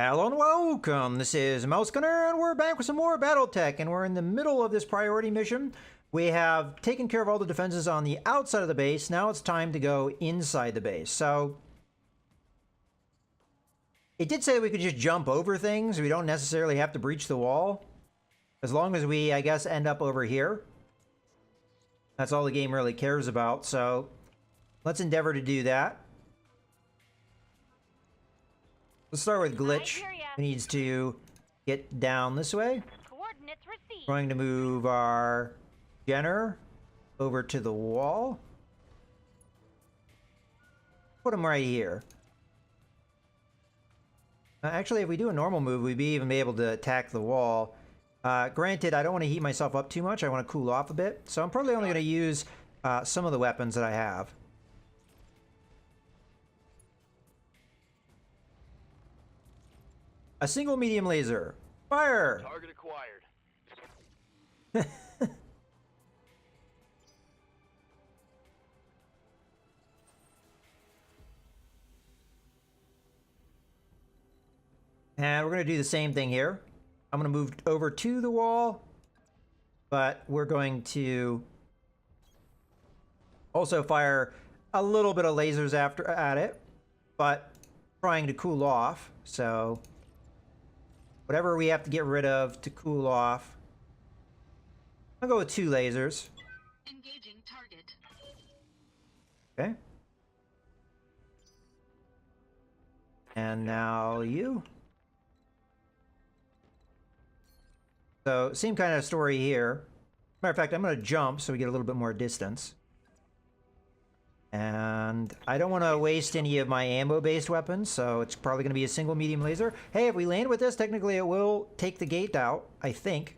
Hello and welcome, this is Mouse Gunner, and we're back with some more BattleTech, and we're in the middle of this priority mission. We have taken care of all the defenses on the outside of the base. Now it's time to go inside the base. So, it did say we could just jump over things. We don't necessarily have to breach the wall. As long as we, I guess, end up over here. That's all the game really cares about, so let's endeavor to do that. Let's start with Glitch, who needs to get down this way. Coordinates received. We're going to move our Jenner over to the wall. Put him right here. Actually, if we do a normal move, we'd even be able to attack the wall. Granted, I don't want to heat myself up too much. I want to cool off a bit. So I'm probably only going to use some of the weapons that I have. A single medium laser. Fire! Target acquired. And we're going to do the same thing here. I'm going to move over to the wall, but we're going to also fire a little bit of lasers at it, but trying to cool off. So whatever we have to get rid of to cool off. I'll go with 2 lasers. Engaging target. Okay. And now you. So, same kind of story here. Matter of fact, I'm going to jump so we get a little bit more distance. And I don't want to waste any of my ammo-based weapons, so it's probably going to be a single medium laser. Hey, if we land with this, technically it will take the gate out, I think.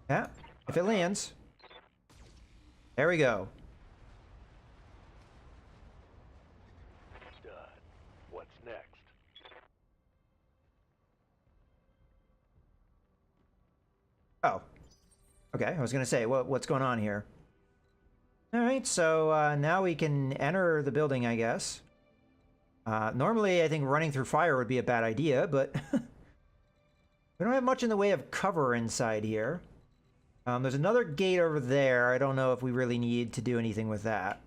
Yeah, if it lands. There we go. Done. What's next? Oh. Okay, I was going to say, what's going on here? Alright, so now we can enter the building, I guess. Normally, I think running through fire would be a bad idea, but we don't have much in the way of cover inside here. There's another gate over there. I don't know if we really need to do anything with that.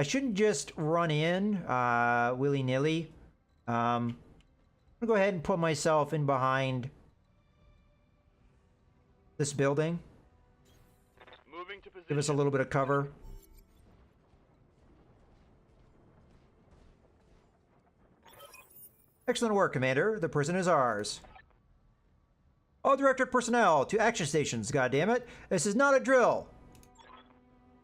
I shouldn't just run in willy-nilly. I'm going to go ahead and put myself in behind this building. Moving to position. Give us a little bit of cover. Excellent work, Commander. The prison is ours. All directed personnel to action stations, goddammit. This is not a drill.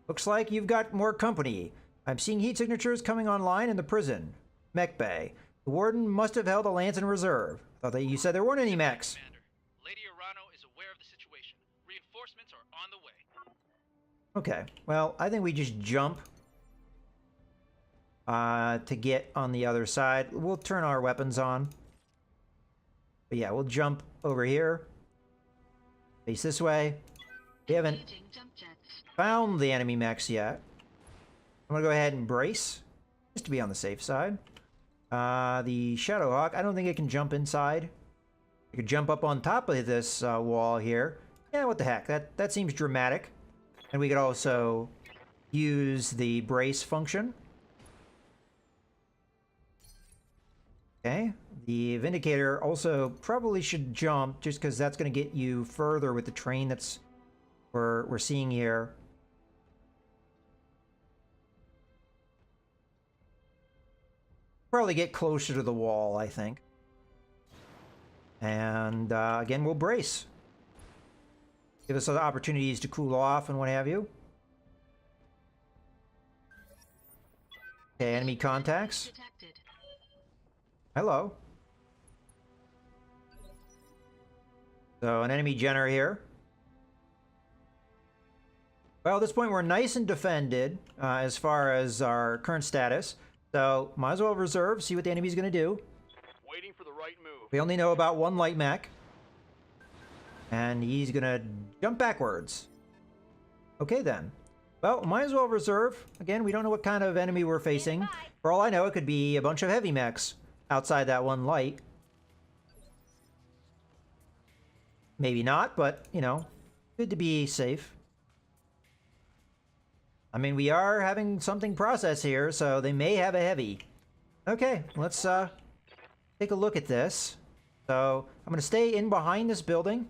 Looks like you've got more company. I'm seeing heat signatures coming online in the prison. Mech bay. The warden must have held a lance in reserve. Thought that you said there weren't any mechs. Commander, Lady Arano is aware of the situation. Reinforcements are on the way. Okay, well, I think we just jump to get on the other side. We'll turn our weapons on. But yeah, we'll jump over here. Face this way. We haven't found the enemy mechs yet. I'm going to go ahead and brace, just to be on the safe side. The Shadowhawk, I don't think it can jump inside. It could jump up on top of this wall here. Yeah, what the heck, that seems dramatic. And we could also use the brace function. Okay, the Vindicator also probably should jump, just because that's going to get you further with the train that's we're seeing here. Probably get closer to the wall, I think. And again, we'll brace. Give us other opportunities to cool off and what have you. Okay, enemy contacts. Hello. So, an enemy Jenner here. Well, at this point, we're nice and defended as far as our current status. So, might as well reserve, see what the enemy's going to do. Waiting for the right move. We only know about 1 light mech. And he's going to jump backwards. Okay, then. Well, might as well reserve. Again, we don't know what kind of enemy we're facing. For all I know, it could be a bunch of heavy mechs outside that one light. Maybe not, but, you know, good to be safe. I mean, we are having something process here, so they may have a heavy. Okay, let's take a look at this. So I'm going to stay in behind this building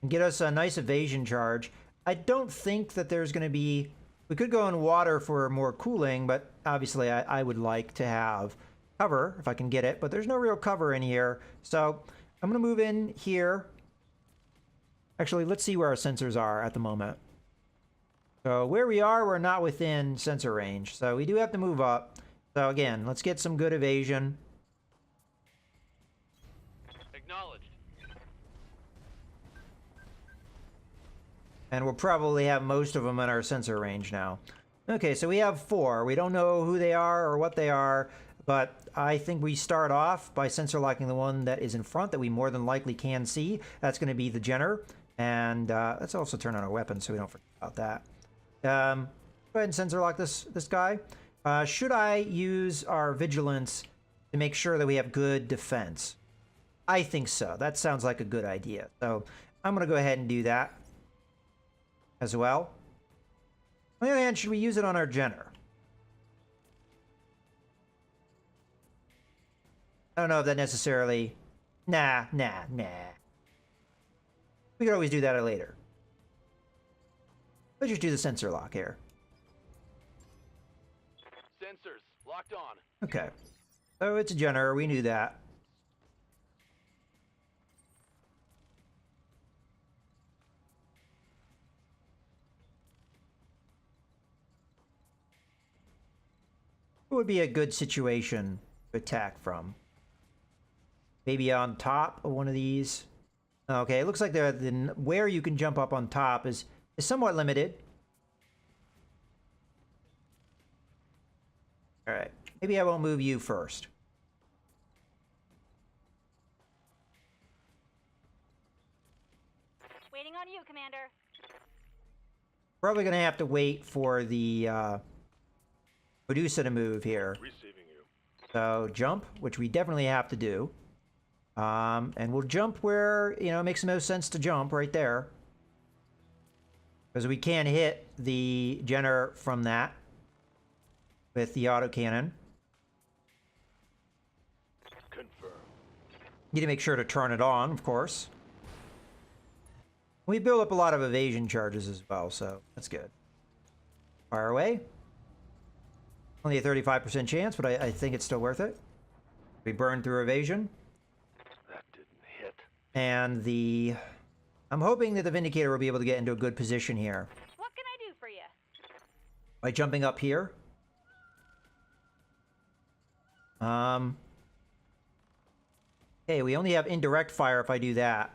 and get us a nice evasion charge. I don't think that there's going to be... We could go in water for more cooling, but obviously I would like to have cover if I can get it, but there's no real cover in here. So I'm going to move in here. Actually, let's see where our sensors are at the moment. So where we are, we're not within sensor range. So we do have to move up. So again, let's get some good evasion. Acknowledged. And we'll probably have most of them in our sensor range now. Okay, so we have 4. We don't know who they are or what they are, but I think we start off by sensor locking the one that is in front that we more than likely can see. That's going to be the Jenner. And let's also turn on our weapon so we don't forget about that. Go ahead and sensor lock this guy. Should I use our vigilance to make sure that we have good defense? I think so. That sounds like a good idea. So I'm going to go ahead and do that as well. On the other hand, should we use it on our Jenner? I don't know if that necessarily... Nah. We could always do that later. Let's just do the sensor lock here. Sensors locked on. Okay. So it's a Jenner. We knew that. What would be a good situation to attack from? Maybe on top of one of these. Okay, it looks like the where you can jump up on top is somewhat limited. All right, maybe I won't move you first. Waiting on you, Commander. Probably gonna have to wait for the Medusa to move here. Receiving you. So jump, which we definitely have to do. And we'll jump where, you know, it makes the most sense to jump right there. Because we can hit the Jenner from that with the autocannon. Confirmed. Need to make sure to turn it on, of course. We build up a lot of evasion charges as well, so that's good. Fire away. Only a 35% chance, but I think it's still worth it. We burn through evasion. That didn't hit. And the... I'm hoping that the Vindicator will be able to get into a good position here. What can I do for you? By jumping up here. Okay, we only have indirect fire if I do that.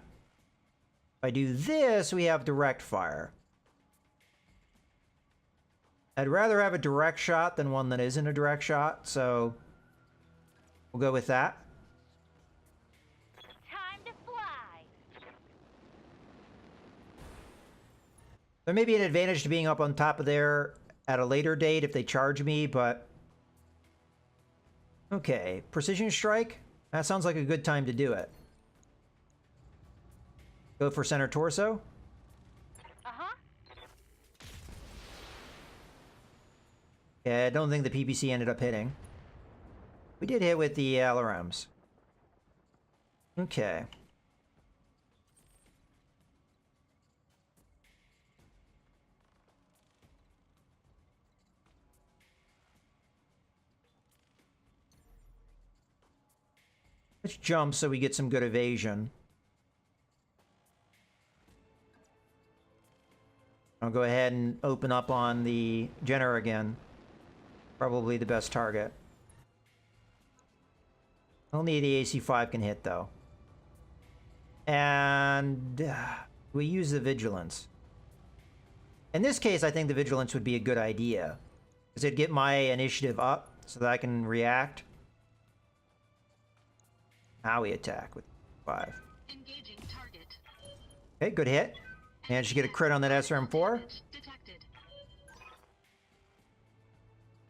If I do this, we have direct fire. I'd rather have a direct shot than one that isn't a direct shot, so we'll go with that. Time to fly. There may be an advantage to being up on top of there at a later date if they charge me, but... Okay, precision strike? That sounds like a good time to do it. Go for center torso. Uh-huh. Yeah, I don't think the PPC ended up hitting. We did hit with the LRMs. Okay. Let's jump so we get some good evasion. I'll go ahead and open up on the Jenner again. Probably the best target. Only the AC-5 can hit, though. And we use the Vigilance. In this case, I think the Vigilance would be a good idea. Because it'd get my initiative up so that I can react. Now we attack with 5. Engaging target. Okay, good hit. Managed to get a crit on that SRM-4.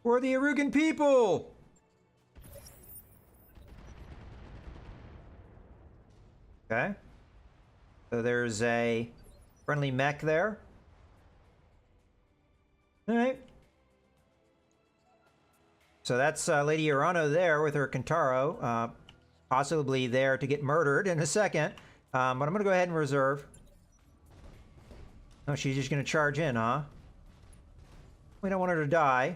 For the Arugan people! Okay. So there's a friendly mech there. Alright. So that's Lady Urano there with her Kentaro. Possibly there to get murdered in a second. But I'm going to go ahead and reserve. Oh, she's just going to charge in, huh? We don't want her to die.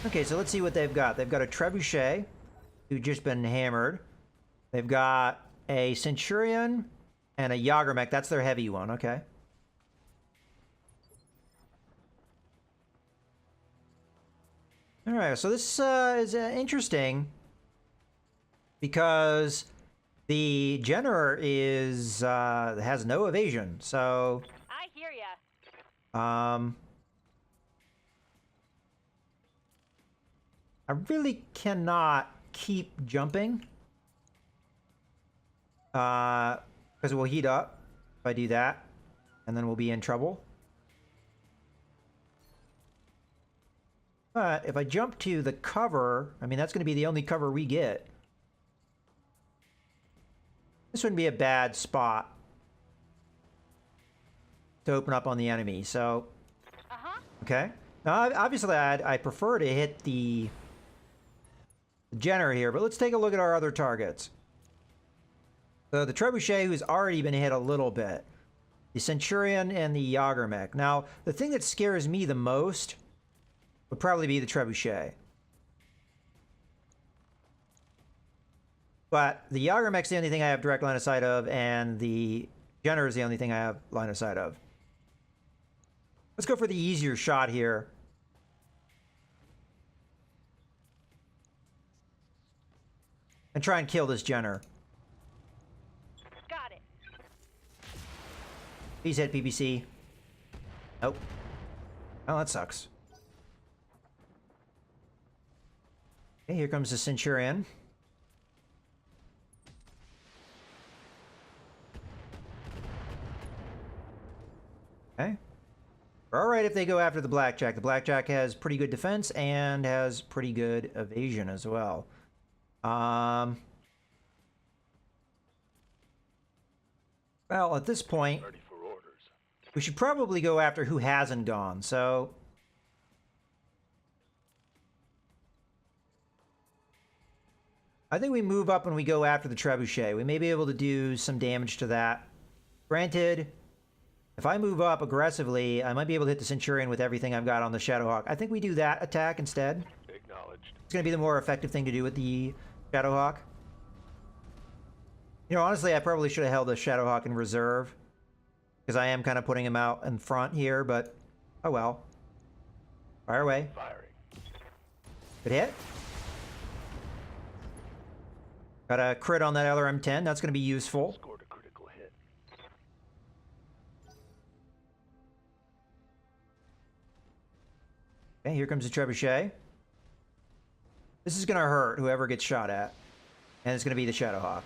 Okay, so let's see what they've got. They've got a Trebuchet, who's just been hammered. They've got a Centurion and a Jagermech. That's their heavy one, okay. Alright, so this is interesting because the Jenner is has no evasion, so I hear ya. I really cannot keep jumping because it will heat up if I do that, and then we'll be in trouble. But if I jump to the cover, I mean, that's going to be the only cover we get. This wouldn't be a bad spot to open up on the enemy, so... Okay. Now, obviously, I prefer to hit the Jenner here, but let's take a look at our other targets. So the Trebuchet, who's already been hit a little bit. The Centurion and the Jagermech. Now, the thing that scares me the most would probably be the Trebuchet. But the Jagermech's the only thing I have direct line of sight of, and the Jenner is the only thing I have line of sight of. Let's go for the easier shot here. And try and kill this Jenner. Got it. He's hit PPC. Nope. Oh, that sucks. Okay, here comes the Centurion. Okay. We're alright if they go after the Blackjack. The Blackjack has pretty good defense and has pretty good evasion as well. Well, at this point, we should probably go after who hasn't gone, so... I think we move up and we go after the Trebuchet. We may be able to do some damage to that. Granted, if I move up aggressively, I might be able to hit the Centurion with everything I've got on the Shadowhawk. I think we do that attack instead. Acknowledged. It's going to be the more effective thing to do with the Shadowhawk. You know, honestly, I probably should have held the Shadowhawk in reserve, because I am kind of putting him out in front here, but oh well. Fire away. Firing. Good hit. Got a crit on that LRM-10. That's going to be useful. Scored a critical hit. Okay, here comes the Trebuchet. This is going to hurt whoever gets shot at. And it's going to be the Shadowhawk.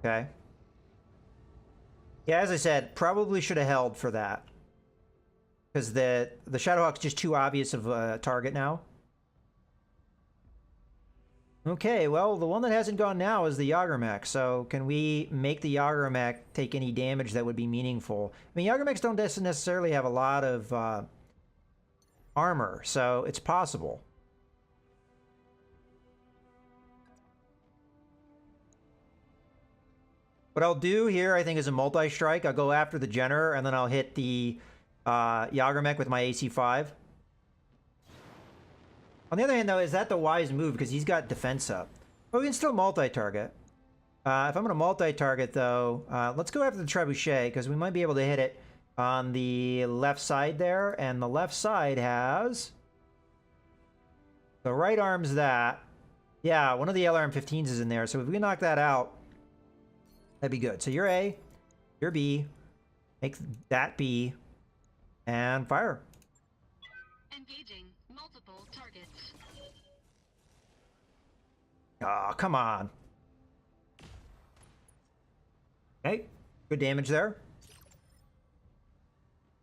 Okay. Yeah, as I said, probably should have held for that. Because the Shadowhawk's just too obvious of a target now. Okay, well, the one that hasn't gone now is the Jagermech. So can we make the Jagermech take any damage that would be meaningful? I mean, Jagermechs don't necessarily have a lot of armor, so it's possible. What I'll do here, I think, is a multi-strike. I'll go after the Jenner, and then I'll hit the Jagermech with my AC-5. On the other hand, though, is that the wise move? Because he's got defense up. But we can still multi-target. If I'm going to multi-target, though, let's go after the Trebuchet, because we might be able to hit it on the left side there. And the left side has... The right arm's that. Yeah, one of the LRM-15s is in there. So if we knock that out, that'd be good. So you're A, you're B. Make that B. And fire. Engaging multiple targets. Oh, come on. Okay, good damage there.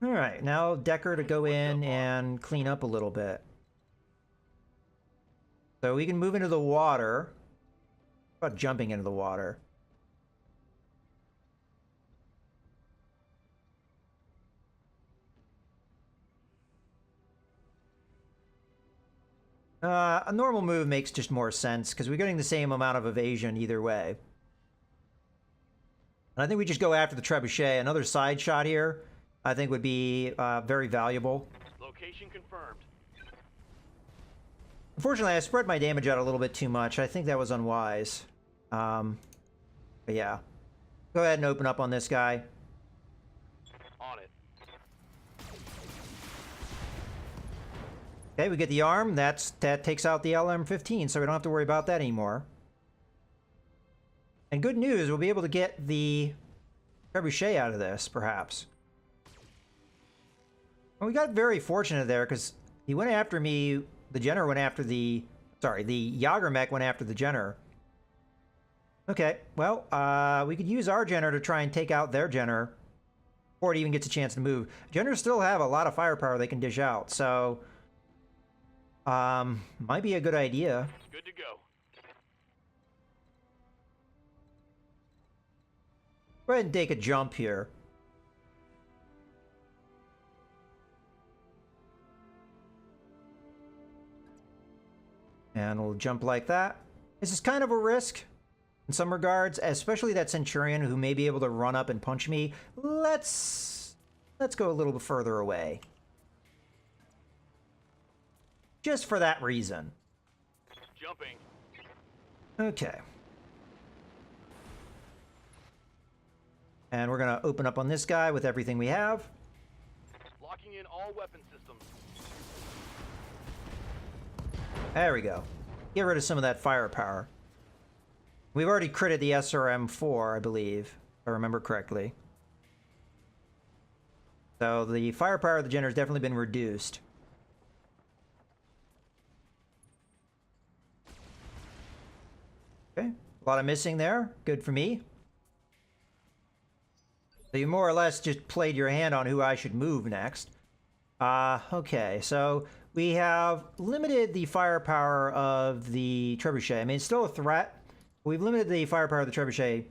All right, now Decker to go in and clean up a little bit. So we can move into the water. What about jumping into the water? A normal move makes just more sense because we're getting the same amount of evasion either way. And I think we just go after the trebuchet. Another side shot here, I think, would be very valuable. Location confirmed. Unfortunately, I spread my damage out a little bit too much. I think that was unwise. But yeah. Go ahead and open up on this guy. On it. Okay, we get the arm. That takes out the LM-15, so we don't have to worry about that anymore. And good news, we'll be able to get the trebuchet out of this, perhaps. Well, we got very fortunate there, because he went after me. The Jenner went after the... Sorry, the Jager mech went after the Jenner. Okay, well, we could use our Jenner to try and take out their Jenner before it even gets a chance to move. Jenners still have a lot of firepower they can dish out, so... might be a good idea. Good to go. Go ahead and take a jump here. And we'll jump like that. This is kind of a risk in some regards, especially that Centurion who may be able to run up and punch me. Let's go a little bit further away. Just for that reason. Jumping. Okay. And we're going to open up on this guy with everything we have. Locking in all weapon systems. There we go. Get rid of some of that firepower. We've already critted the SRM-4, I believe, if I remember correctly. So the firepower of the Jenner has definitely been reduced. Okay, a lot of missing there. Good for me. So you more or less just played your hand on who I should move next. Okay, so we have limited the firepower of the trebuchet. I mean, it's still a threat. We've limited the firepower of the trebuchet.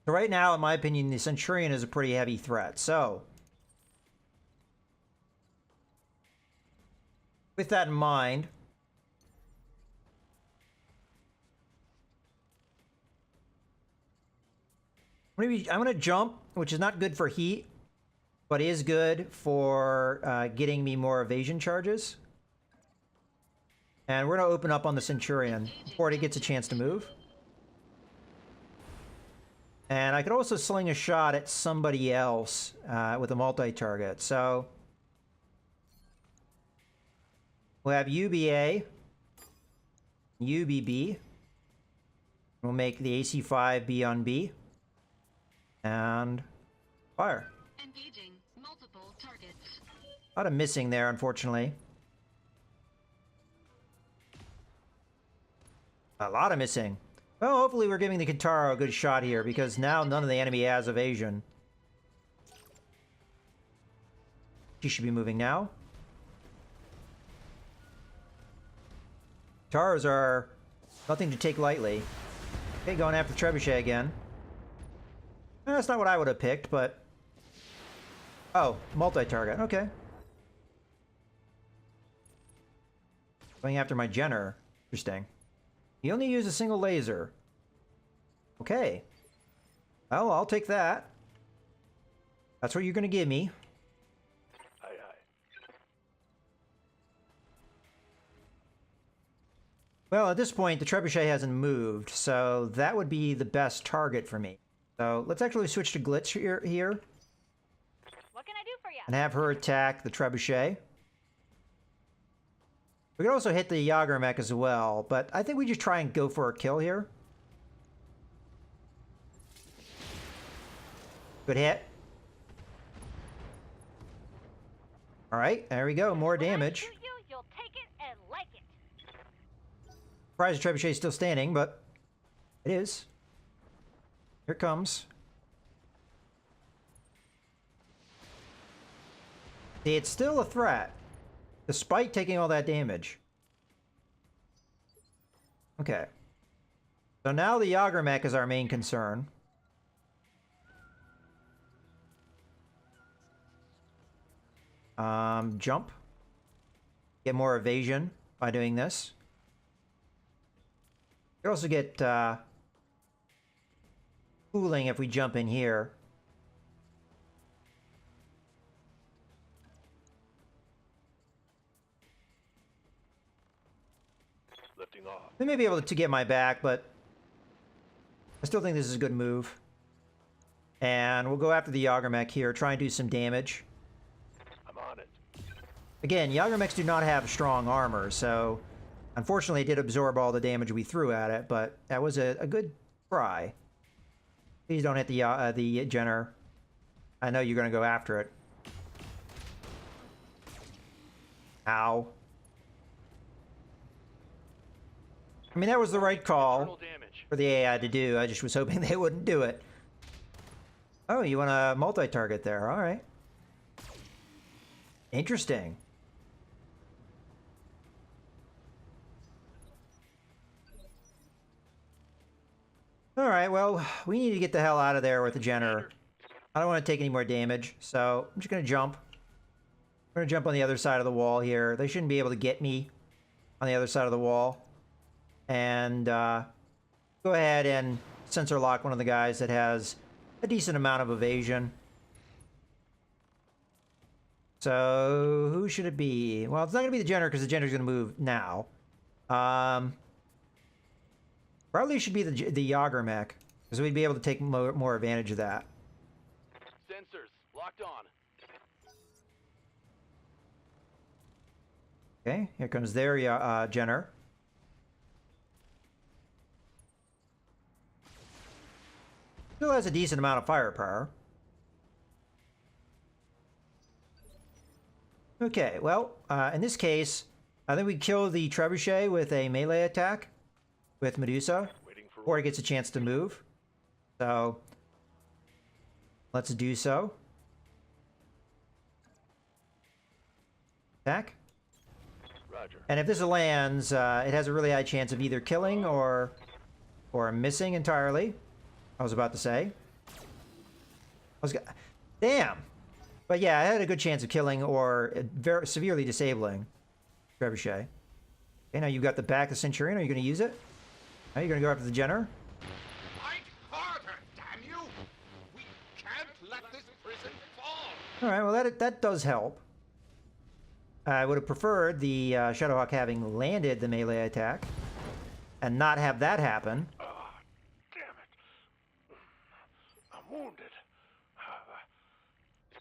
So right now, in my opinion, the Centurion is a pretty heavy threat. So, with that in mind, I'm going to jump, which is not good for heat, but is good for getting me more evasion charges. And we're going to open up on the Centurion before he gets a chance to move. And I could also sling a shot at somebody else with a multi-target. So we'll have UBA, UBB. We'll make the AC-5 B on B. And fire. Engaging multiple targets. A lot of missing there, unfortunately. A lot of missing. Well, hopefully we're giving the Kintaro a good shot here, because now none of the enemy has evasion. She should be moving now. Kitaros are nothing to take lightly. Okay, going after the trebuchet again. That's not what I would have picked, but... Oh, multi-target. Okay. Going after my Jenner. Interesting. He only used a single laser. Okay. Well, I'll take that. That's what you're going to give me. Aye, aye. Well, at this point, the trebuchet hasn't moved, so that would be the best target for me. So let's actually switch to Glitch here What can I do for you? and have her attack the trebuchet. We could also hit the Jager mech as well, but I think we just try and go for a kill here. Good hit. All right, there we go. More When I damage. shoot you, you'll take it and like it. Surprised the trebuchet is still standing, but it is. Here it comes. See, it's still a threat, despite taking all that damage. Okay. So now the Yager mech is our main concern. Jump. Get more evasion by doing this. You also get cooling if we jump in here. Lifting off. They may be able to get my back, but I still think this is a good move. And we'll go after the Yager mech here, try and do some damage. I'm on it. Again, Yager mechs do not have strong armor, so unfortunately it did absorb all the damage we threw at it, but that was a good try. Please don't hit the Jenner. I know you're going to go after it. Ow. I mean, that was the right call Internal damage. for the AI to do. I just was hoping they wouldn't do it. Oh, you want a multi-target there. All right. Interesting. All right, well, we need to get the hell out of there with the Jenner. I don't want to take any more damage, so I'm just going to jump. I'm going to jump on the other side of the wall here. They shouldn't be able to get me on the other side of the wall. And go ahead and sensor lock one of the guys that has a decent amount of evasion. So who should it be? Well, it's not going to be the Jenner because the Jenner's going to move now. Probably should be the Yager mech because we'd be able to take more advantage of that. Sensors locked on. Okay, here comes their Jenner. Still has a decent amount of firepower. Okay, well, in this case, I think we kill the trebuchet with a melee attack with Medusa before he gets a chance to move. So, let's do so. Attack. Roger. And if this lands, it has a really high chance of either killing or missing entirely. I was about to say. Damn! But yeah, I had a good chance of killing or very severely disabling trebuchet. Okay, now you've got the back of the Centurion. Are you going to use it? Are you going to go after the Jenner? Fight harder, damn you! We can't let this prison fall! All right, well, that does help. I would have preferred the Shadowhawk having landed the melee attack and not have that happen. Ah, damn it. I'm wounded.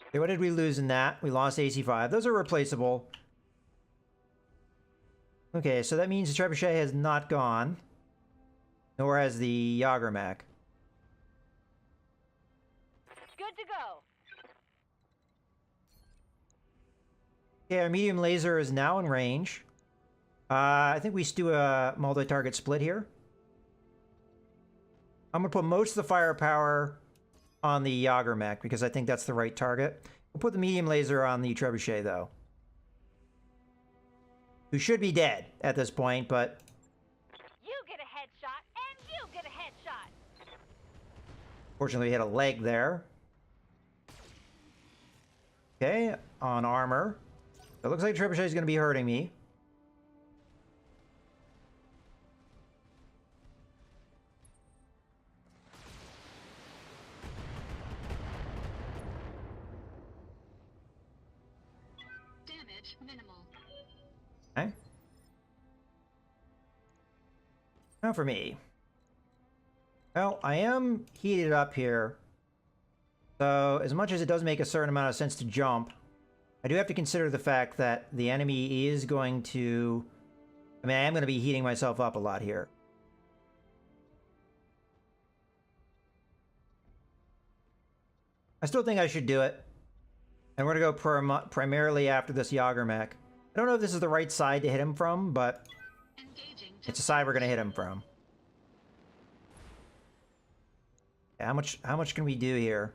Okay, what did we lose in that? We lost AC5. Those are replaceable. Okay, so that means the trebuchet has not gone. Nor has the Yager mech. Good to go. Okay, our medium laser is now in range. I think we should do a multi-target split here. I'm going to put most of the firepower on the Yager mech because I think that's the right target. We'll put the medium laser on the trebuchet, though. Who should be dead at this point, but... You get a headshot, and you get a headshot. Fortunately, we hit a leg there. Okay, on armor. It looks like trebuchet is going to be hurting me. Damage minimal. Okay. Now for me. Well, I am heated up here. So, as much as it does make a certain amount of sense to jump, I do have to consider the fact that the enemy is going to... I mean, I am going to be heating myself up a lot here. I still think I should do it. And we're going to go primarily after this Yager mech. I don't know if this is the right side to hit him from, but it's a side we're going to hit him from. I How much can we do here?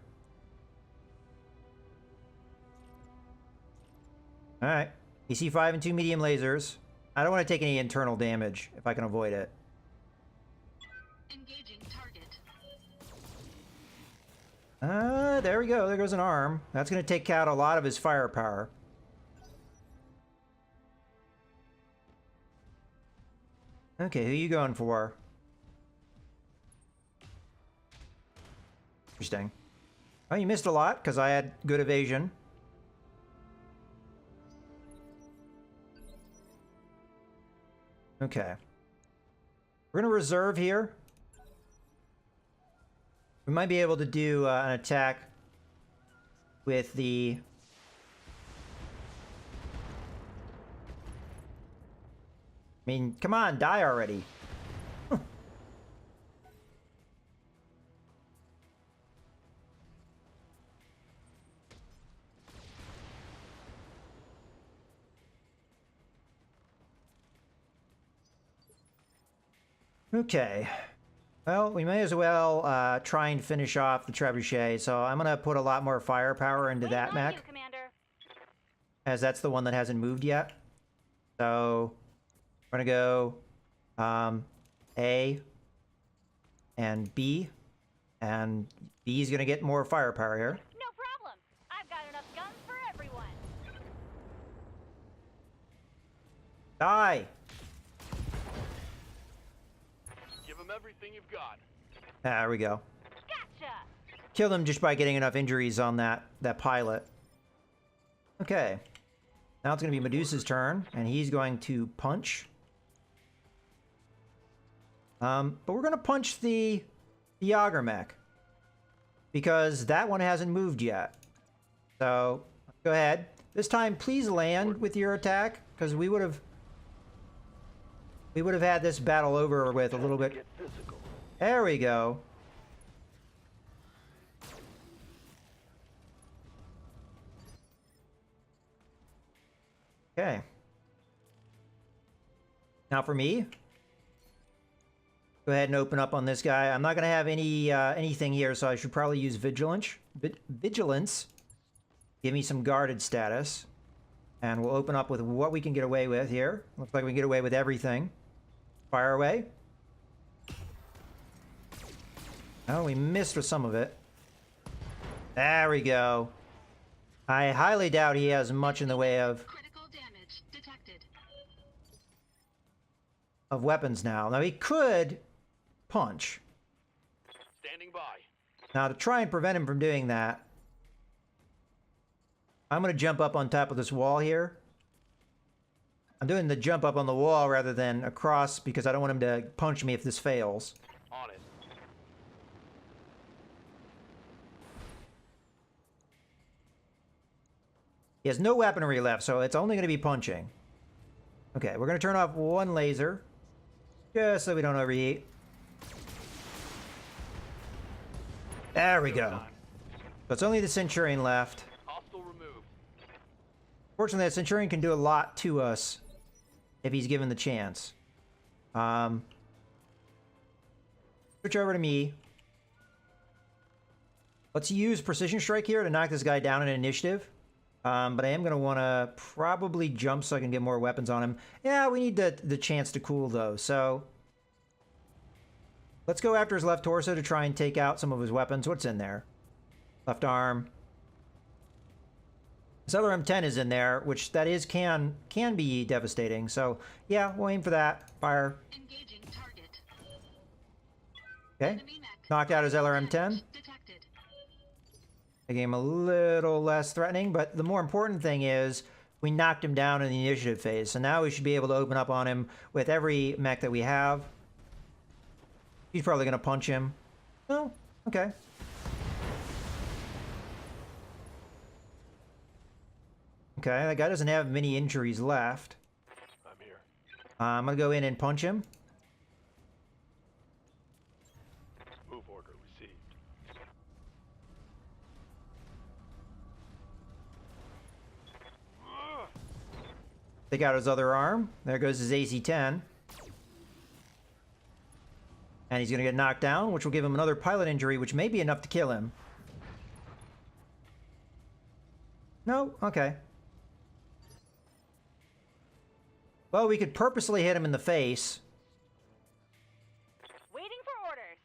All right. EC5 and 2 medium lasers. I don't want to take any internal damage if I can avoid it. Engaging target. There we go. There goes an arm. That's going to take out a lot of his firepower. Okay, who are you going for? Interesting. Oh, you missed a lot because I had good evasion. Okay. We're going to reserve here. We might be able to do an attack with the... I mean, come on, die already. Okay. Well, we may as well try and finish off the trebuchet, so I'm going to put a lot more firepower into that mech, You, Commander. as that's the one that hasn't moved yet. So, we're going to go A and B, and B is going to get more firepower here. No problem. I've got enough guns for everyone. Die! Give him everything you've got. There we go. Gotcha. Killed him just by getting enough injuries on that pilot. Okay. Now it's going to be Medusa's turn, and he's going to punch. But we're going to punch the Yager mech, because that one hasn't moved yet. So, go ahead. This time, please land with your attack, because we would have had this battle over with a little bit. Get physical. There we go. Okay. Now for me, go ahead and open up on this guy. I'm not going to have anything here, so I should probably use vigilance. Vigilance. Give me some guarded status. And we'll open up with what we can get away with here. Looks like we can get away with everything. Fire away. Oh, we missed with some of it. There we go. I highly doubt he has much in the way of Critical damage detected. weapons now. Now, he could punch. Standing by. Now, to try and prevent him from doing that, I'm going to jump up on top of this wall here. I'm doing the jump up on the wall rather than across because I don't want him to punch me if this fails. On it. He has no weaponry left, so it's only going to be punching. Okay, we're going to turn off one laser, just so we don't overheat. There we go. So it's only the Centurion left. Hostile removed. Fortunately, that Centurion can do a lot to us if he's given the chance. Switch over to me. Let's use Precision Strike here to knock this guy down in initiative. But I am going to want to probably jump so I can get more weapons on him. Yeah, we need the chance to cool, though. So let's go after his left torso to try and take out some of his weapons. What's in there? Left arm. His other M10 is in there, which that is can be devastating. So yeah, we'll aim for that. Fire. Engaging target. Okay. Enemy mech. Knocked out his LRM-10. Damage detected. Making him a little less threatening, but the more important thing is we knocked him down in the initiative phase. So now we should be able to open up on him with every mech that we have. He's probably going to punch him. Oh, okay. Okay, that guy doesn't have many injuries left. I'm here. I'm going to go in and punch him. Move order received. Take out his other arm. There goes his AC-10. And he's going to get knocked down, which will give him another pilot injury, which may be enough to kill him. No? Okay. Well, we could purposely hit him in the face. Waiting for orders.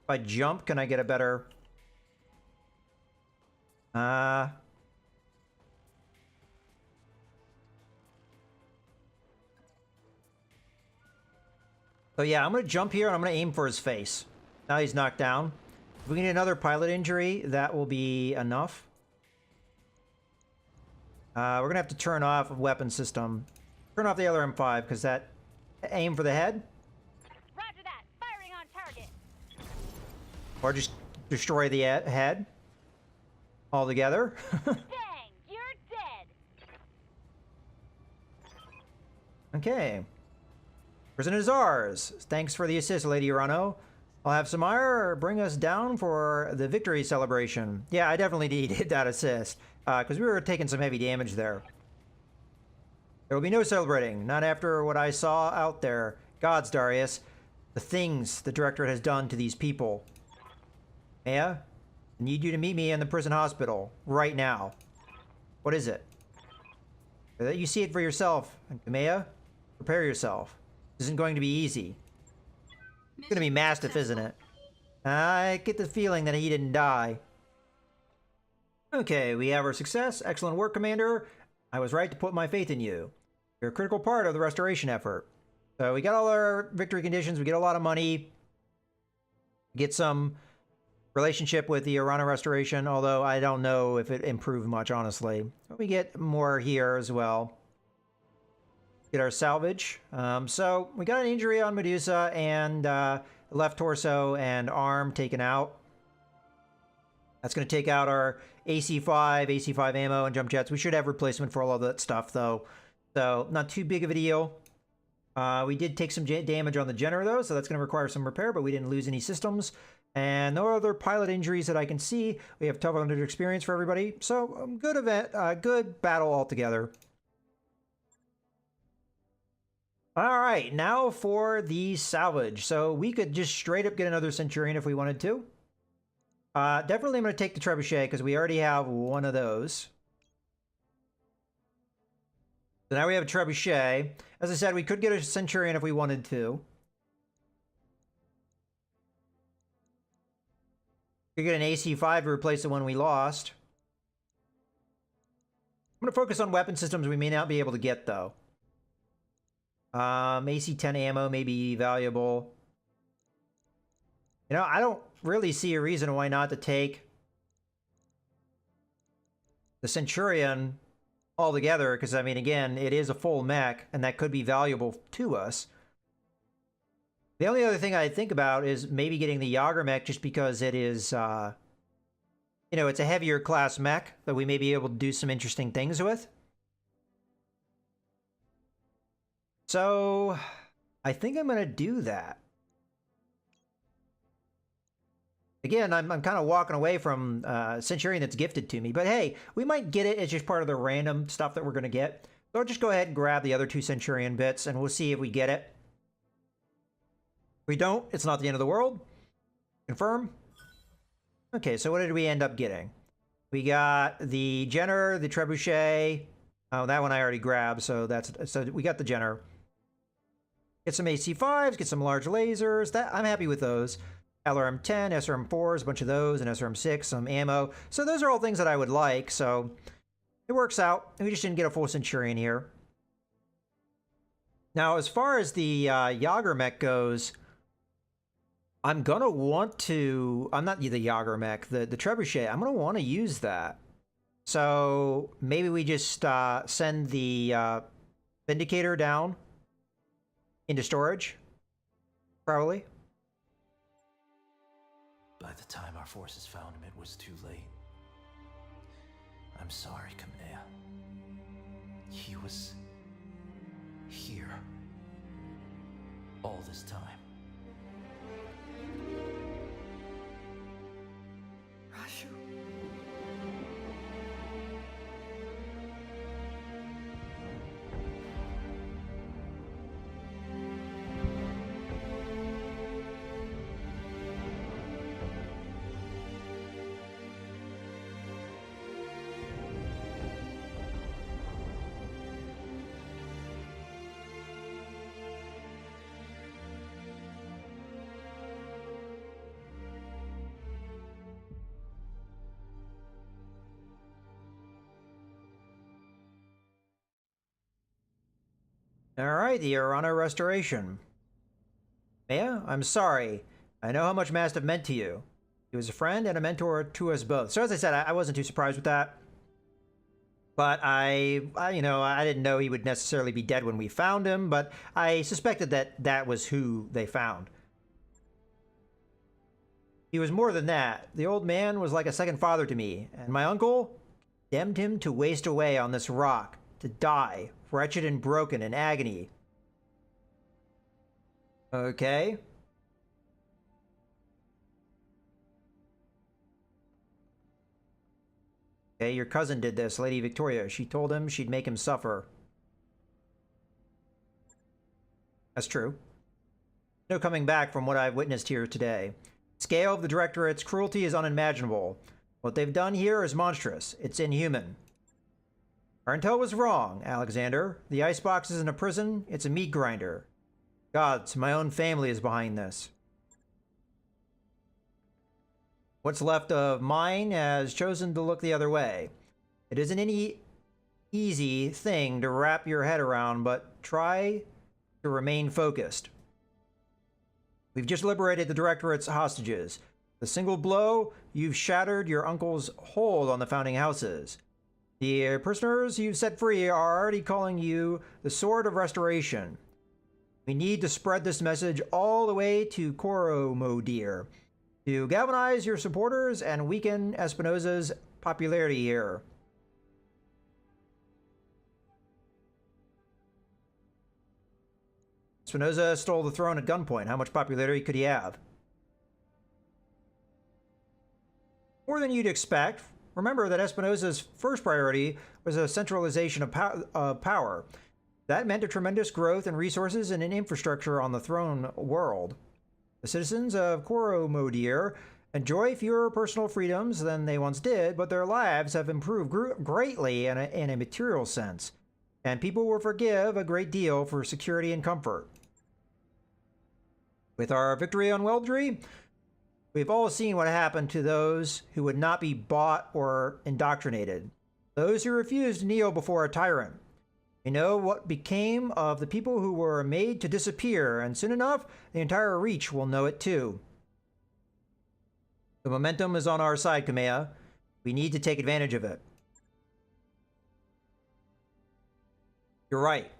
If I jump, can I get a better... So yeah, I'm going to jump here and I'm going to aim for his face. Now he's knocked down. If we can get another pilot injury, that will be enough. We're going to have to turn off a weapon system. Turn off the LRM-5 because that... Aim for the head. Roger that. Firing on target. Or just destroy the head. Altogether. Dang, you're dead. Okay. Prison is ours. Thanks for the assist, Lady Urano. I'll have Samire bring us down for the victory celebration. Yeah, I definitely needed that assist, because we were taking some heavy damage there. There will be no celebrating, not after what I saw out there. Gods, Darius, the things the Directorate has done to these people. Maya, I need you to meet me in the prison hospital, right now. What is it? So that you see it for yourself. Maya, prepare yourself. This isn't going to be easy. It's going to be mastiff, isn't it? I get the feeling that he didn't die. Okay, we have our success. Excellent work, Commander. I was right to put my faith in you. You're a critical part of the restoration effort. So we got all our victory conditions. We get a lot of money. Get some relationship with the Urano restoration, although I don't know if it improved much, honestly. But we get more here as well. Get our salvage. So we got an injury on Medusa and left torso and arm taken out. That's going to take out our AC-5 ammo and jump jets. We should have replacement for all of that stuff, though. So not too big of a deal. We did take some damage on the Jenner, though, so that's going to require some repair, but we didn't lose any systems. And no other pilot injuries that I can see. We have 1,200 experience for everybody. So good event, good battle altogether. All right, now for the salvage. So we could just straight up get another Centurion if we wanted to. Definitely I'm going to take the Trebuchet because we already have one of those. So now we have a Trebuchet. As I said, we could get a Centurion if we wanted to. We could get an AC-5 to replace the one we lost. I'm going to focus on weapon systems we may not be able to get, though. AC-10 ammo may be valuable. You know, I don't really see a reason why not to take the Centurion altogether, because, I mean, again, it is a full mech, and that could be valuable to us. The only other thing I think about is maybe getting the Yager mech just because it is, you know, it's a heavier class mech that we may be able to do some interesting things with. So, I think I'm going to do that. Again, I'm kind of walking away from Centurion that's gifted to me. But hey, we might get it. It's just part of the random stuff that we're going to get. So I'll just go ahead and grab the other 2 Centurion bits, and we'll see if we get it. If we don't, it's not the end of the world. Confirm. Okay, so what did we end up getting? We got the Jenner, the Trebuchet. Oh, that one I already grabbed, so we got the Jenner. Get some AC-5s, get some large lasers. I'm happy with those. LRM-10, SRM-4s, a bunch of those, and SRM-6, some ammo. So those are all things that I would like, so it works out. And we just didn't get a full Centurion here. Now, as far as the Yager mech goes, I'm gonna want to... I'm not the Yager mech, the Trebuchet. I'm gonna want to use that. So maybe we just send the Vindicator down into storage, probably. By the time our forces found him, it was too late. I'm sorry, Kamea. He was here all this time. Rashu. Alright, the Urano Restoration. Maya, I'm sorry. I know how much Mastiff meant to you. He was a friend and a mentor to us both. So as I said, I wasn't too surprised with that. But I didn't know he would necessarily be dead when we found him, but I suspected that that was who they found. He was more than that. The old man was like a second father to me, and my uncle condemned him to waste away on this rock, to die, wretched and broken in agony. Okay. Okay, your cousin did this, Lady Victoria. She told him she'd make him suffer. That's true. No coming back from what I've witnessed here today. The scale of the Directorate's cruelty is unimaginable. What they've done here is monstrous. It's inhuman. Our intel was wrong, Alexander. The icebox isn't a prison, it's a meat grinder. Gods, my own family is behind this. What's left of mine has chosen to look the other way. It isn't any easy thing to wrap your head around, but try to remain focused. We've just liberated the Directorate's hostages. With a single blow, you've shattered your uncle's hold on the founding houses. The prisoners you've set free are already calling you the Sword of Restoration. We need to spread this message all the way to Coromodir to galvanize your supporters and weaken Espinosa's popularity here. Espinosa stole the throne at gunpoint. How much popularity could he have? More than you'd expect. Remember that Espinosa's first priority was a centralization of power. That meant a tremendous growth in resources and in infrastructure on the throne world. The citizens of Coromodir enjoy fewer personal freedoms than they once did, but their lives have improved greatly in a material sense, and people will forgive a great deal for security and comfort. With our victory on Weldry, we've all seen what happened to those who would not be bought or indoctrinated, those who refused to kneel before a tyrant. You know what became of the people who were made to disappear, and soon enough, the entire Reach will know it too. The momentum is on our side, Kamea. We need to take advantage of it. You're right.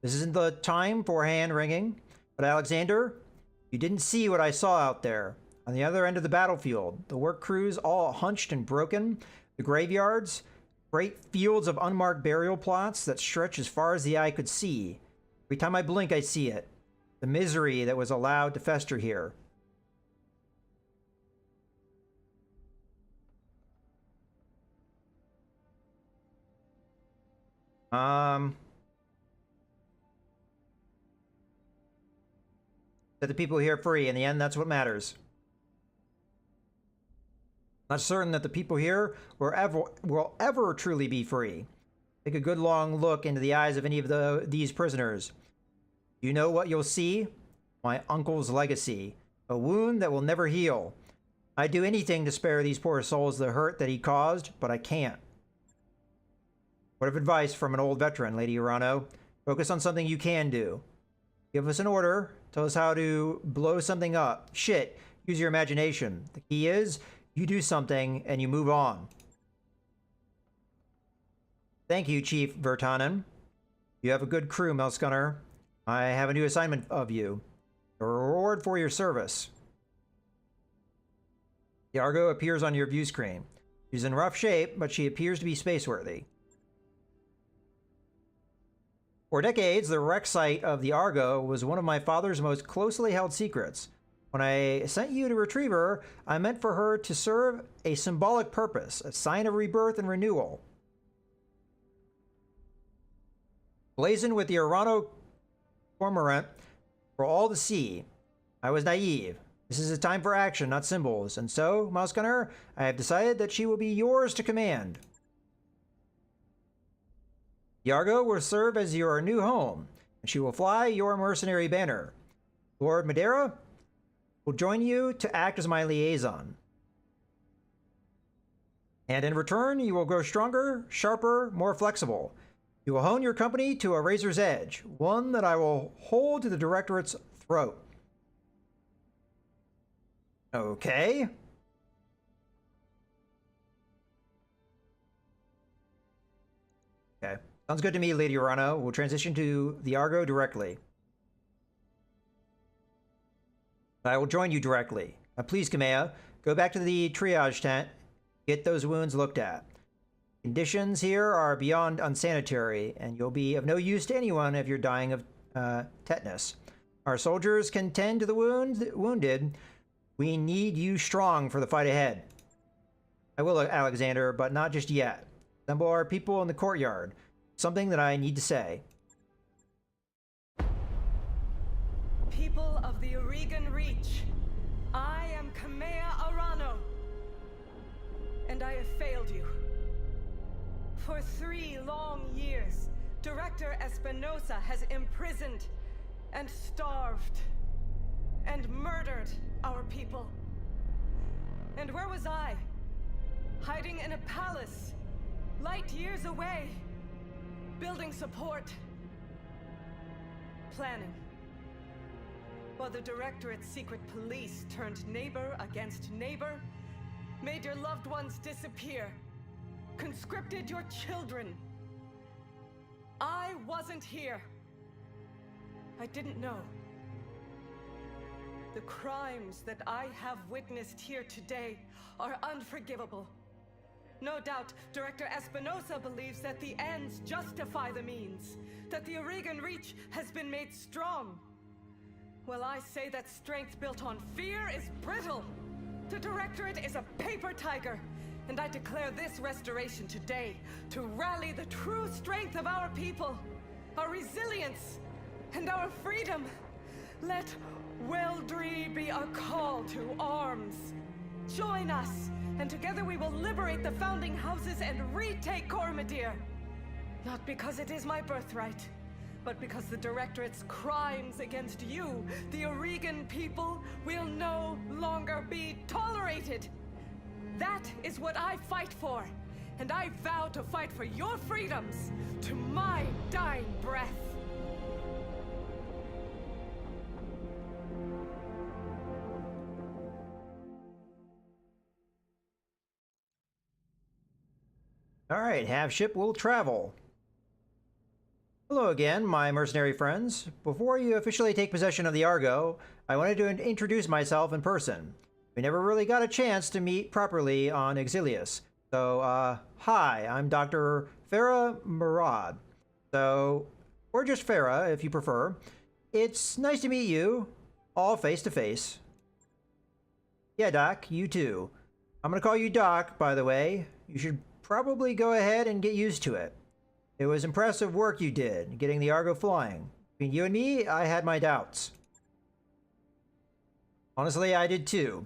This isn't the time for hand-wringing, but Alexander, you didn't see what I saw out there. On the other end of the battlefield, the work crews all hunched and broken, the graveyards, great fields of unmarked burial plots that stretch as far as the eye could see. Every time I blink, I see it. The misery that was allowed to fester here. Set the people here free. In the end, that's what matters. Not certain that the people here will ever truly be free. Take a good long look into the eyes of any of these prisoners. You know what you'll see? My uncle's legacy. A wound that will never heal. I'd do anything to spare these poor souls the hurt that he caused, but I can't. Word of advice from an old veteran, Lady Urano. Focus on something you can do. Give us an order. Tell us how to blow something up. Shit. Use your imagination. The key is, you do something, and you move on. Thank you, Chief Vertanen. You have a good crew, Melsgunner. I have a new assignment of you. A reward for your service. The Argo appears on your view screen. She's in rough shape, but she appears to be spaceworthy. For decades, the wreck site of the Argo was one of my father's most closely held secrets. When I sent you to retrieve her, I meant for her to serve a symbolic purpose, a sign of rebirth and renewal. Blazoned with the Urano cormorant for all to see. I was naive. This is a time for action, not symbols. And so, Mousegunner, I have decided that she will be yours to command. The Argo will serve as your new home, and she will fly your mercenary banner. Lord Madeira will join you to act as my liaison. And in return, you will grow stronger, sharper, more flexible. You will hone your company to a razor's edge, one that I will hold to the Directorate's throat. Okay. Okay. Sounds good to me, Lady Urano. We'll transition to the Argo directly. I will join you directly. Please, Kamea, go back to the triage tent. Get those wounds looked at. Conditions here are beyond unsanitary, and you'll be of no use to anyone if you're dying of tetanus. Our soldiers can tend to the wounded. We need you strong for the fight ahead. I will, Alexander, but not just yet. Assemble our people in the courtyard. Something that I need to say. People of the Oregon Reach, I am Kamea Arano, and I have failed you. For 3 long years, Director Espinosa has imprisoned and starved and murdered our people. And where was I? Hiding in a palace, light years away, building support, planning. While the Directorate's secret police turned neighbor against neighbor, made your loved ones disappear, conscripted your children. I wasn't here. I didn't know. The crimes that I have witnessed here today are unforgivable. No doubt, Director Espinosa believes that the ends justify the means, that the Oregon Reach has been made strong. Well, I say that strength built on fear is brittle. The Directorate is a paper tiger, and I declare this restoration today to rally the true strength of our people, our resilience, and our freedom. Let Weldry be a call to arms. Join us, and together we will liberate the founding houses and retake Cormadir. Not because it is my birthright, but because the Directorate's crimes against you, the Oregon people, will no longer be tolerated. That is what I fight for, and I vow to fight for your freedoms to my dying breath. All right, have ship will travel. Hello again, my mercenary friends. Before you officially take possession of the Argo, I wanted to introduce myself in person. We never really got a chance to meet properly on Exilius. So, hi, I'm Dr. Farah Murad. Or just Farah, if you prefer. It's nice to meet you, all face to face. Yeah, Doc, you too. I'm gonna call you Doc, by the way. You should probably go ahead and get used to it. It was impressive work you did, getting the Argo flying. Between you and me, I had my doubts. Honestly, I did too.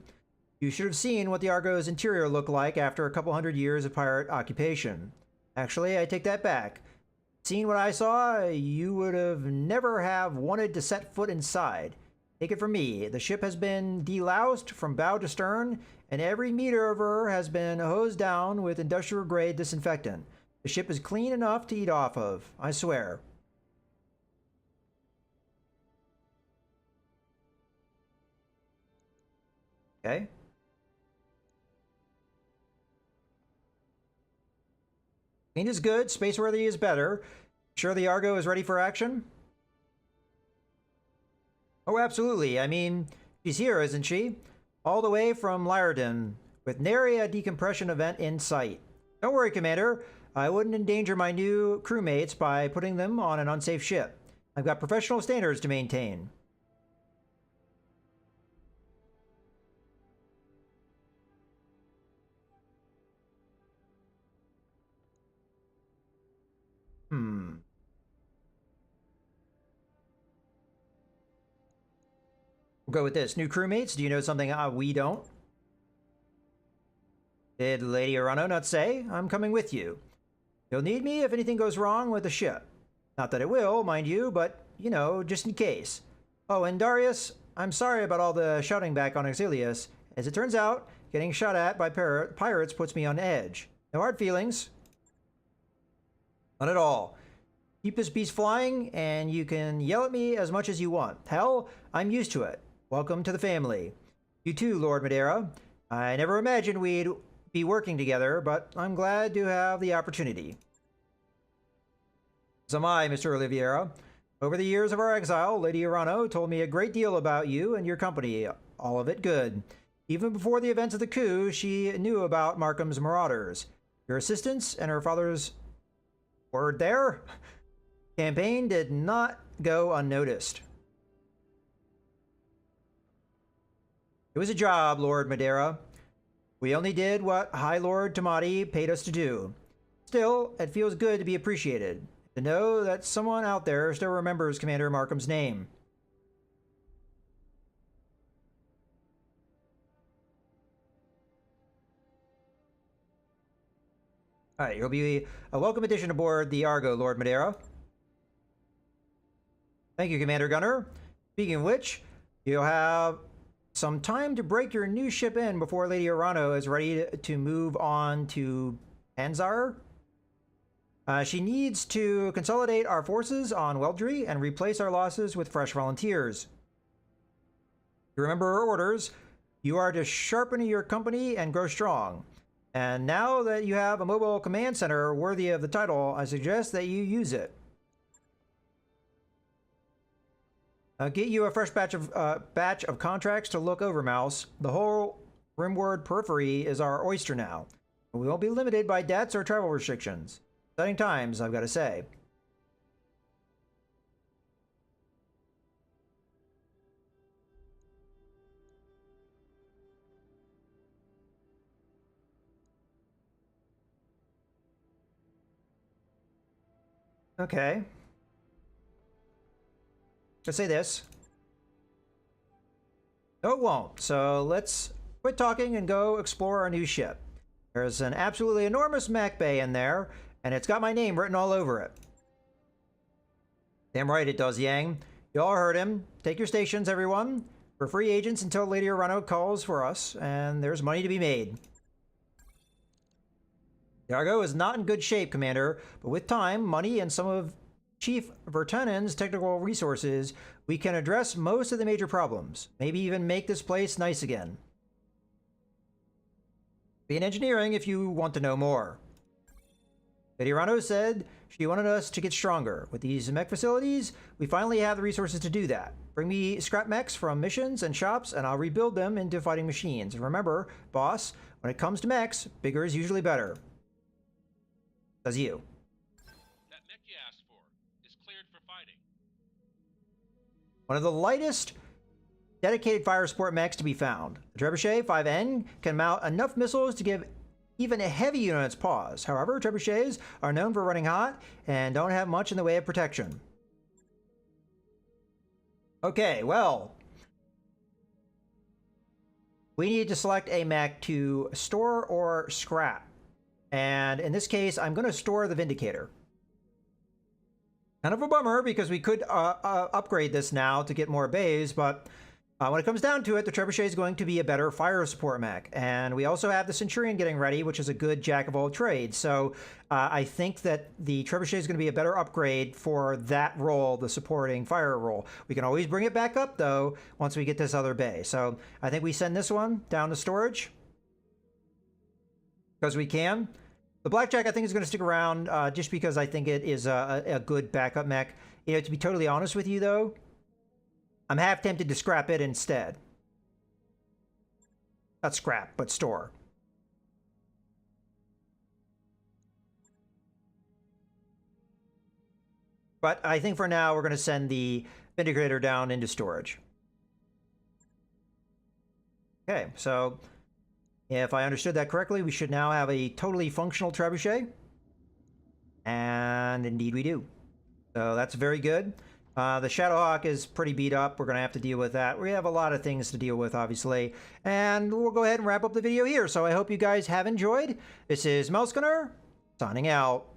You should have seen what the Argo's interior looked like after a couple hundred years of pirate occupation. Actually, I take that back. Seeing what I saw, you would have never have wanted to set foot inside. Take it from me, the ship has been deloused from bow to stern, and every meter of her has been hosed down with industrial-grade disinfectant. The ship is clean enough to eat off of, I swear. Okay. Clean is good, spaceworthy is better. Sure the Argo is ready for action? Oh, absolutely. I mean, she's here, isn't she? All the way from Lyrdon, with nary a decompression event in sight. Don't worry, Commander. I wouldn't endanger my new crewmates by putting them on an unsafe ship. I've got professional standards to maintain. We'll go with this. New crewmates, do you know something we don't? Did Lady Urano not say? I'm coming with you. You'll need me if anything goes wrong with the ship. Not that it will, mind you, but, you know, just in case. Oh, and Darius, I'm sorry about all the shouting back on Exilius. As it turns out, getting shot at by pirates puts me on edge. No hard feelings. Not at all. Keep this beast flying, and you can yell at me as much as you want. Hell, I'm used to it. Welcome to the family. You too, Lord Madeira. I never imagined we'd be working together, but I'm glad to have the opportunity. So am I, Mr. Oliveira. Over the years of our exile, Lady Urano told me a great deal about you and your company, all of it good. Even before the events of the coup, she knew about Markham's marauders. Your assistance and her father's word there campaign did not go unnoticed. It was a job, Lord Madeira. We only did what High Lord Tamati paid us to do. Still, it feels good to be appreciated, to know that someone out there still remembers Commander Markham's name. Alright, you'll be a welcome addition aboard the Argo, Lord Madeira. Thank you, Commander Gunner. Speaking of which, you'll have some time to break your new ship in before Lady Urano is ready to move on to Panzar. She needs to consolidate our forces on Weldry and replace our losses with fresh volunteers. You remember her orders. You are to sharpen your company and grow strong. And now that you have a mobile command center worthy of the title, I suggest that you use it. Get you a fresh batch of contracts to look over, Mouse. The whole Rimward periphery is our oyster now. We won't be limited by debts or travel restrictions. Exciting times, I've got to say. Okay. Let's say this. No, it won't. So let's quit talking and go explore our new ship. There's an absolutely enormous mech bay in there, and it's got my name written all over it. Damn right it does, Yang. You all heard him. Take your stations, everyone. We're free agents until Lady Urano calls for us, and there's money to be made. The Argo is not in good shape, Commander, but with time, money, and some of Chief Vertonen's technical resources, we can address most of the major problems. Maybe even make this place nice again. Be in engineering if you want to know more. Lady Urano said she wanted us to get stronger. With these mech facilities, we finally have the resources to do that. Bring me scrap mechs from missions and shops, and I'll rebuild them into fighting machines. And remember, boss, when it comes to mechs, bigger is usually better. Says you. That mech you asked for is cleared for fighting. One of the lightest dedicated fire support mechs to be found. The Trebuchet 5N can mount enough missiles to give even a heavy units pause. However, Trebuchets are known for running hot and don't have much in the way of protection. Okay, well, we need to select a mech to store or scrap. And in this case, I'm going to store the Vindicator. Kind of a bummer because we could upgrade this now to get more bays, but when it comes down to it, the Trebuchet is going to be a better fire support mech. And we also have the Centurion getting ready, which is a good jack of all trades. So I think that the Trebuchet is going to be a better upgrade for that role, the supporting fire role. We can always bring it back up, though, once we get this other bay. So I think we send this one down to storage. Because we can. The Blackjack, I think, is going to stick around just because I think it is a good backup mech. You know, to be totally honest with you, though, I'm half tempted to scrap it instead. Not scrap, but store. But I think for now, we're going to send the Vindicator down into storage. Okay, so if I understood that correctly, we should now have a totally functional Trebuchet. And indeed we do. So that's very good. The Shadowhawk is pretty beat up. We're going to have to deal with that. We have a lot of things to deal with, obviously. And we'll go ahead and wrap up the video here. So I hope you guys have enjoyed. This is Mouse Gunner, signing out.